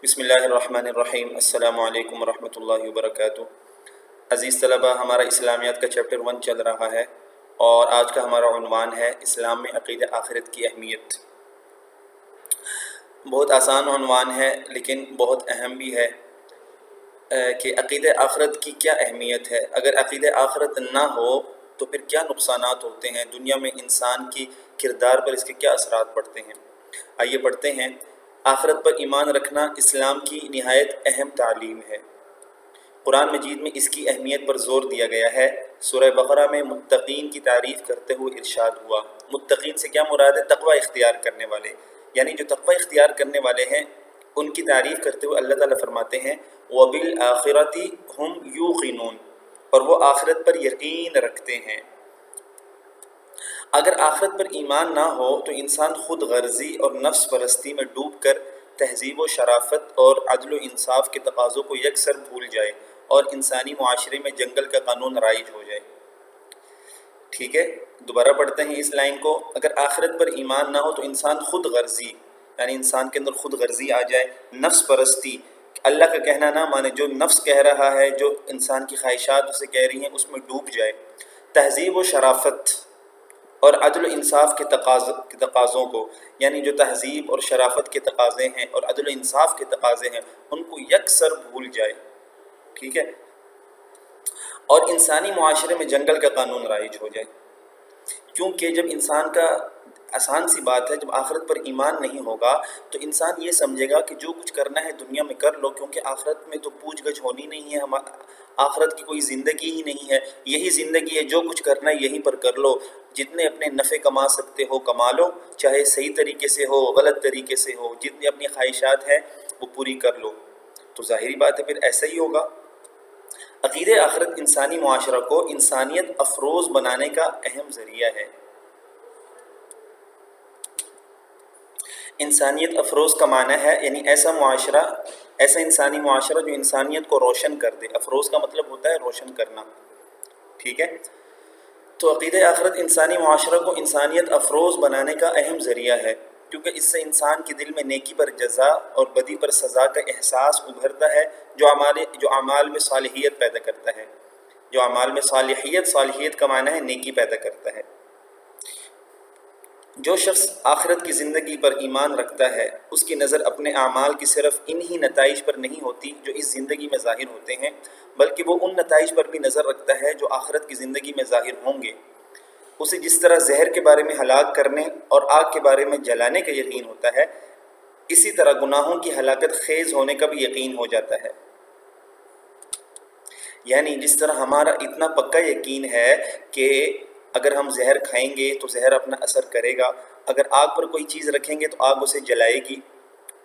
بسم اللہ الرحمن الرحیم۔ السلام علیکم ورحمۃ اللہ وبرکاتہ۔ عزیز طلبہ، ہمارا اسلامیات کا چیپٹر 1 چل رہا ہے اور آج کا ہمارا عنوان ہے اسلام میں عقیدہ آخرت کی اہمیت۔ بہت آسان عنوان ہے لیکن بہت اہم بھی ہے کہ عقیدہ آخرت کی کیا اہمیت ہے۔ اگر عقیدہ آخرت نہ ہو تو پھر کیا نقصانات ہوتے ہیں، دنیا میں انسان کی کردار پر اس کے کیا اثرات پڑتے ہیں۔ آئیے پڑھتے ہیں۔ آخرت پر ایمان رکھنا اسلام کی نہایت اہم تعلیم ہے۔ قرآن مجید میں اس کی اہمیت پر زور دیا گیا ہے۔ سورہ بقرہ میں متقین کی تعریف کرتے ہوئے ارشاد ہوا۔ متقین سے کیا مراد ہے؟ تقوی اختیار کرنے والے، یعنی جو تقوی اختیار کرنے والے ہیں ان کی تعریف کرتے ہوئے اللہ تعالیٰ فرماتے ہیں وَبِالْآخِرَةِ هُمْ يُوقِنُونَ، اور وہ آخرت پر یقین رکھتے ہیں۔ اگر آخرت پر ایمان نہ ہو تو انسان خود غرضی اور نفس پرستی میں ڈوب کر تہذیب و شرافت اور عدل و انصاف کے تقاضوں کو یکسر بھول جائے اور انسانی معاشرے میں جنگل کا قانون رائج ہو جائے۔ ٹھیک ہے، دوبارہ پڑھتے ہیں اس لائن کو۔ اگر آخرت پر ایمان نہ ہو تو انسان خود غرضی، یعنی انسان کے اندر خود غرضی آ جائے، نفس پرستی، اللہ کا کہنا نہ مانے، جو نفس کہہ رہا ہے، جو انسان کی خواہشات اسے کہہ رہی ہیں، اس میں ڈوب جائے۔ تہذیب و شرافت اور عدل و انصاف کے تقاضوں کو، یعنی جو تہذیب اور شرافت کے تقاضے ہیں اور عدل و انصاف کے تقاضے ہیں ان کو یکسر بھول جائے۔ ٹھیک ہے، اور انسانی معاشرے میں جنگل کا قانون رائج ہو جائے۔ کیونکہ جب انسان کا، آسان سی بات ہے، جب آخرت پر ایمان نہیں ہوگا تو انسان یہ سمجھے گا کہ جو کچھ کرنا ہے دنیا میں کر لو، کیونکہ آخرت میں تو پوچھ گچھ ہونی نہیں ہے، آخرت کی کوئی زندگی ہی نہیں ہے، یہی زندگی ہے، جو کچھ کرنا ہے یہیں پر کر لو، جتنے اپنے نفع کما سکتے ہو کما لو، چاہے صحیح طریقے سے ہو غلط طریقے سے ہو، جتنی اپنی خواہشات ہیں وہ پوری کر لو۔ تو ظاہری بات ہے پھر ایسا ہی ہوگا۔ عقیدہ آخرت انسانی معاشرہ کو انسانیت افروز بنانے کا اہم ذریعہ ہے۔ انسانیت افروز کا معنی ہے یعنی ایسا معاشرہ، ایسا انسانی معاشرہ جو انسانیت کو روشن کر دے۔ افروز کا مطلب ہوتا ہے روشن کرنا۔ ٹھیک ہے، تو عقیدہ آخرت انسانی معاشرہ کو انسانیت افروز بنانے کا اہم ذریعہ ہے، کیونکہ اس سے انسان کے دل میں نیکی پر جزا اور بدی پر سزا کا احساس ابھرتا ہے، جو اعمال میں صالحیت پیدا کرتا ہے۔ جو اعمال میں صالحیت کا معنی ہے نیکی پیدا کرتا ہے۔ جو شخص آخرت کی زندگی پر ایمان رکھتا ہے اس کی نظر اپنے اعمال کی صرف انہی نتائج پر نہیں ہوتی جو اس زندگی میں ظاہر ہوتے ہیں، بلکہ وہ ان نتائج پر بھی نظر رکھتا ہے جو آخرت کی زندگی میں ظاہر ہوں گے۔ اسے جس طرح زہر کے بارے میں ہلاک کرنے اور آگ کے بارے میں جلانے کا یقین ہوتا ہے، اسی طرح گناہوں کی ہلاکت خیز ہونے کا بھی یقین ہو جاتا ہے۔ یعنی جس طرح ہمارا اتنا پکا یقین ہے کہ اگر ہم زہر کھائیں گے تو زہر اپنا اثر کرے گا، اگر آگ پر کوئی چیز رکھیں گے تو آگ اسے جلائے گی۔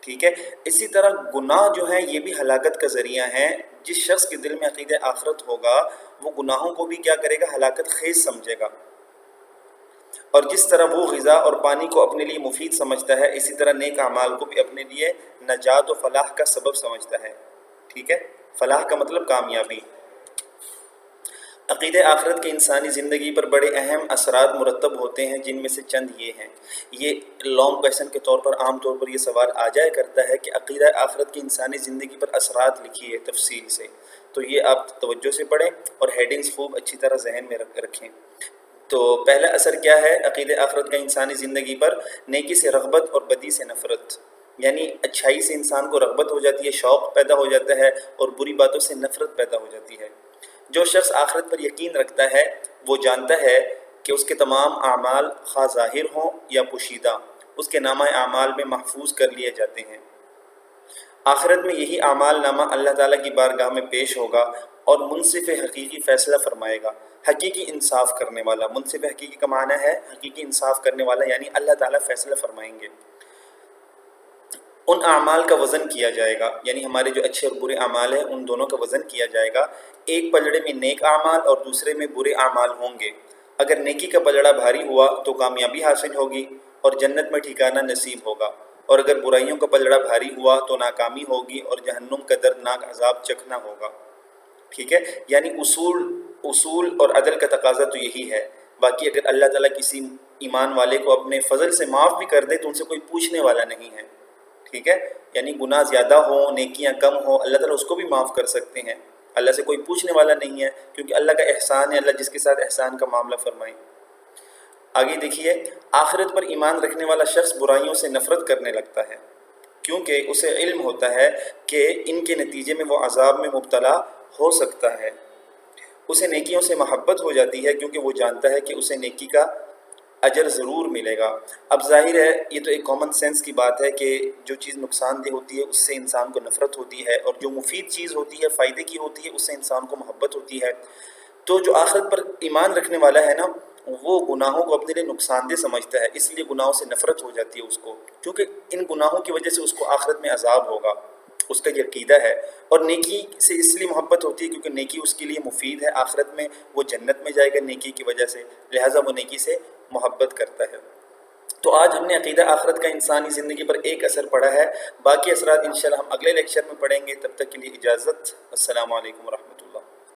ٹھیک ہے، اسی طرح گناہ جو ہیں یہ بھی ہلاکت کا ذریعہ ہیں۔ جس شخص کے دل میں عقیدہ آخرت ہوگا وہ گناہوں کو بھی کیا کرے گا؟ ہلاکت خیز سمجھے گا۔ اور جس طرح وہ غذا اور پانی کو اپنے لیے مفید سمجھتا ہے، اسی طرح نیک اعمال کو بھی اپنے لیے نجات و فلاح کا سبب سمجھتا ہے۔ ٹھیک ہے، فلاح کا مطلب کامیابی۔ عقیدہ آخرت کے انسانی زندگی پر بڑے اہم اثرات مرتب ہوتے ہیں، جن میں سے چند یہ ہیں۔ یہ لانگ کویشچن کے طور پر عام طور پر یہ سوال آ جایا کرتا ہے کہ عقیدہ آخرت کی انسانی زندگی پر اثرات لکھیے تفصیل سے، تو یہ آپ توجہ سے پڑھیں اور ہیڈنگز خوب اچھی طرح ذہن میں رکھیں۔ تو پہلا اثر کیا ہے عقیدہ آخرت کا انسانی زندگی پر؟ نیکی سے رغبت اور بدی سے نفرت، یعنی اچھائی سے انسان کو رغبت ہو جاتی ہے، شوق پیدا ہو جاتا ہے، اور بری باتوں سے نفرت پیدا ہو جاتی ہے۔ جو شخص آخرت پر یقین رکھتا ہے وہ جانتا ہے کہ اس کے تمام اعمال خواہ ظاہر ہوں یا پوشیدہ اس کے نامہ اعمال میں محفوظ کر لیے جاتے ہیں۔ آخرت میں یہی اعمال نامہ اللہ تعالیٰ کی بارگاہ میں پیش ہوگا اور منصف حقیقی فیصلہ فرمائے گا۔ حقیقی انصاف کرنے والا، منصف حقیقی کا معنی ہے حقیقی انصاف کرنے والا، یعنی اللہ تعالیٰ فیصلہ فرمائیں گے۔ ان اعمال کا وزن کیا جائے گا، یعنی ہمارے جو اچھے اور برے اعمال ہیں ان دونوں کا وزن کیا جائے گا۔ ایک پلڑے میں نیک اعمال اور دوسرے میں برے اعمال ہوں گے۔ اگر نیکی کا پلڑا بھاری ہوا تو کامیابی حاصل ہوگی اور جنت میں ٹھکانہ نصیب ہوگا، اور اگر برائیوں کا پلڑا بھاری ہوا تو ناکامی ہوگی اور جہنم کا دردناک عذاب چکھنا ہوگا۔ ٹھیک ہے، یعنی اصول اور عدل کا تقاضا تو یہی ہے۔ باقی اگر اللہ تعالیٰ کسی ایمان والے کو اپنے فضل سے معاف بھی کر دے تو ان سے کوئی پوچھنے والا نہیں ہے۔ ٹھیک ہے، یعنی گناہ زیادہ ہوں نیکیاں کم ہوں، اللہ تعالیٰ اس کو بھی معاف کر سکتے ہیں، اللہ سے کوئی پوچھنے والا نہیں ہے، کیونکہ اللہ کا احسان ہے، اللہ جس کے ساتھ احسان کا معاملہ فرمائیں۔ آگے دیکھیے، آخرت پر ایمان رکھنے والا شخص برائیوں سے نفرت کرنے لگتا ہے، کیونکہ اسے علم ہوتا ہے کہ ان کے نتیجے میں وہ عذاب میں مبتلا ہو سکتا ہے۔ اسے نیکیوں سے محبت ہو جاتی ہے، کیونکہ وہ جانتا ہے کہ اسے نیکی کا اجر ضرور ملے گا۔ اب ظاہر ہے یہ تو ایک کامن سینس کی بات ہے کہ جو چیز نقصان دہ ہوتی ہے اس سے انسان کو نفرت ہوتی ہے، اور جو مفید چیز ہوتی ہے، فائدے کی ہوتی ہے، اس سے انسان کو محبت ہوتی ہے۔ تو جو آخرت پر ایمان رکھنے والا ہے نا، وہ گناہوں کو اپنے لیے نقصان دہ سمجھتا ہے، اس لیے گناہوں سے نفرت ہو جاتی ہے اس کو، کیونکہ ان گناہوں کی وجہ سے اس کو آخرت میں عذاب ہوگا، اس کا یہ عقیدہ ہے۔ اور نیکی سے اس لیے محبت ہوتی ہے کیونکہ نیکی اس کے لیے مفید ہے، آخرت میں وہ جنت میں جائے گا نیکی کی وجہ سے، لہٰذا وہ نیکی سے محبت کرتا ہے۔ تو آج ہم نے عقیدہ آخرت کا انسانی زندگی پر ایک اثر پڑا ہے، باقی اثرات انشاءاللہ ہم اگلے لیکچر میں پڑھیں گے۔ تب تک کے لیے اجازت، السلام علیکم ورحمۃ اللہ۔